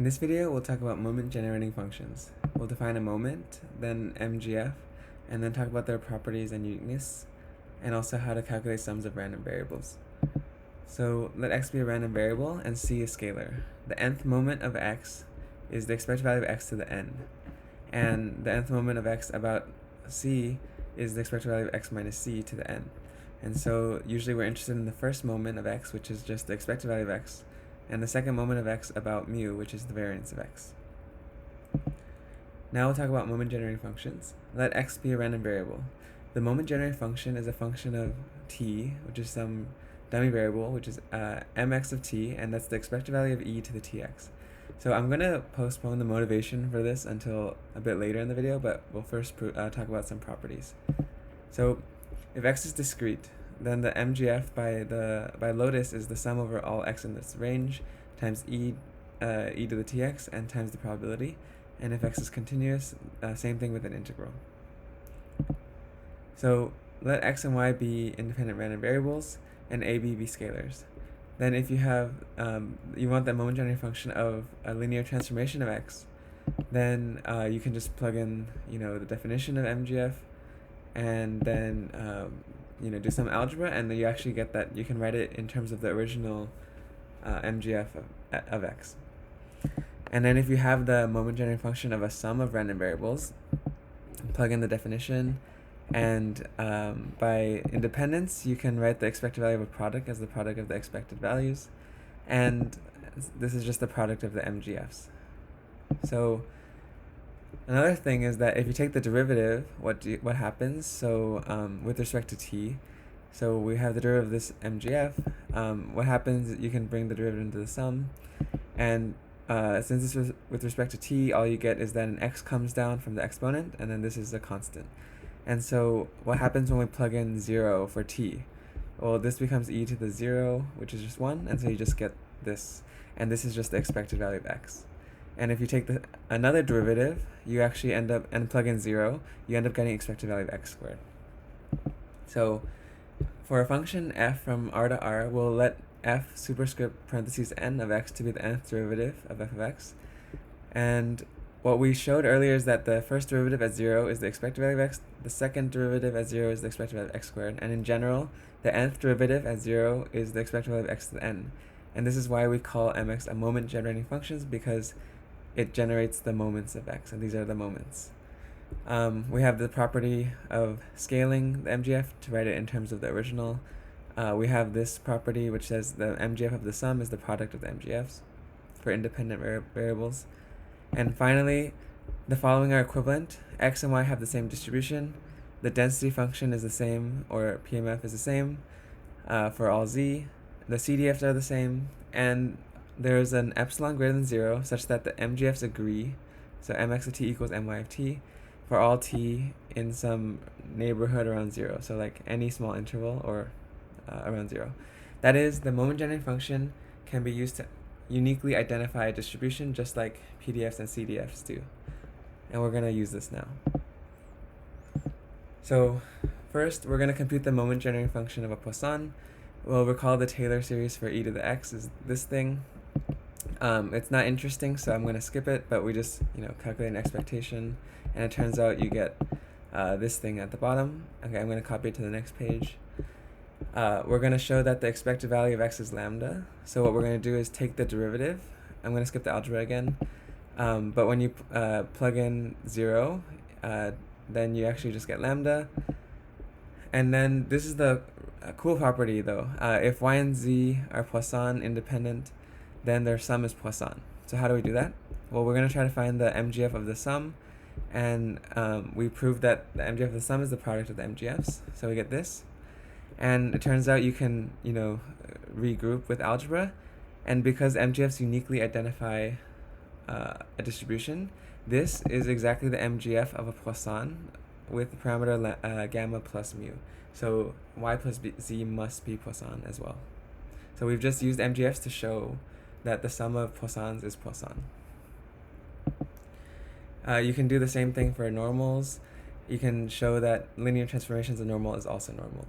In this video, we'll talk about moment-generating functions. We'll define a moment, then MGF, and then talk about their properties and uniqueness, and also how to calculate sums of random variables. So let x be a random variable and c a scalar. The nth moment of x is the expected value of x to the n, and the nth moment of x about c is the expected value of x minus c to the n. And so usually we're interested in the first moment of x, which is just the expected value of x, and the second moment of x about mu, which is the variance of x. Now we'll talk about moment-generating functions. Let x be a random variable. The moment-generating function is a function of t, which is some dummy variable, which is mx of t, and that's the expected value of e to the tx. So I'm going to postpone the motivation for this until a bit later in the video, but we'll first talk about some properties. So if x is discrete, then the MGF by Lotus is the sum over all x in this range times e to the tx and times the probability. And if x is continuous, same thing with an integral. So let x and y be independent random variables and a, b be scalars. Then if you have you want the moment-generating function of a linear transformation of x, then you can just plug in the definition of MGF, and then do some algebra, and then you actually get that you can write it in terms of the original MGF of x. And then if you have the moment-generating function of a sum of random variables, plug in the definition, and by independence you can write the expected value of a product as the product of the expected values, and this is just the product of the MGFs. So another thing is that if you take the derivative, what happens? So with respect to t, so we have the derivative of this MGF. What happens? You can bring the derivative into the sum, and since this was with respect to t, all you get is that an x comes down from the exponent, and then this is a constant. And so what happens when we plug in 0 for t? Well, this becomes e to the 0, which is just 1, and so you just get this, and this is just the expected value of x. And if you take another derivative, you actually end up, and plug in 0, you end up getting expected value of x squared. So for a function f from r to r, we'll let f superscript parentheses n of x to be the nth derivative of f of x. And what we showed earlier is that the first derivative at 0 is the expected value of x, the second derivative at 0 is the expected value of x squared, and in general, the nth derivative at 0 is the expected value of x to the n. And this is why we call mx a moment-generating function, because it generates the moments of x, and these are the moments. We have the property of scaling the MGF to write it in terms of the original. We have this property which says the MGF of the sum is the product of the MGFs for independent variables. And finally, the following are equivalent. X and y have the same distribution. The density function is the same, or PMF is the same for all z. The CDFs are the same, and there's an epsilon greater than 0 such that the MGFs agree. So mx of t equals my of t for all t in some neighborhood around 0. So like any small interval or around 0. That is, the moment-generating function can be used to uniquely identify a distribution just like PDFs and CDFs do. And we're going to use this now. So first, we're going to compute the moment-generating function of a Poisson. We'll recall the Taylor series for e to the x is this thing. It's not interesting, so I'm going to skip it, but we just calculate an expectation, and it turns out you get this thing at the bottom. Okay, I'm going to copy it to the next page. We're going to show that the expected value of x is lambda. So what we're going to do is take the derivative. I'm going to skip the algebra again. But when you plug in 0, then you actually just get lambda. And then this is the cool property though. If y and z are Poisson independent, then their sum is Poisson. So how do we do that? Well, we're going to try to find the MGF of the sum. And we proved that the MGF of the sum is the product of the MGFs. So we get this. And it turns out you can, regroup with algebra. And because MGFs uniquely identify a distribution, this is exactly the MGF of a Poisson with the parameter gamma plus mu. So y plus z must be Poisson as well. So we've just used MGFs to show that the sum of Poissons is Poisson. You can do the same thing for normals. You can show that linear transformations of normal is also normal.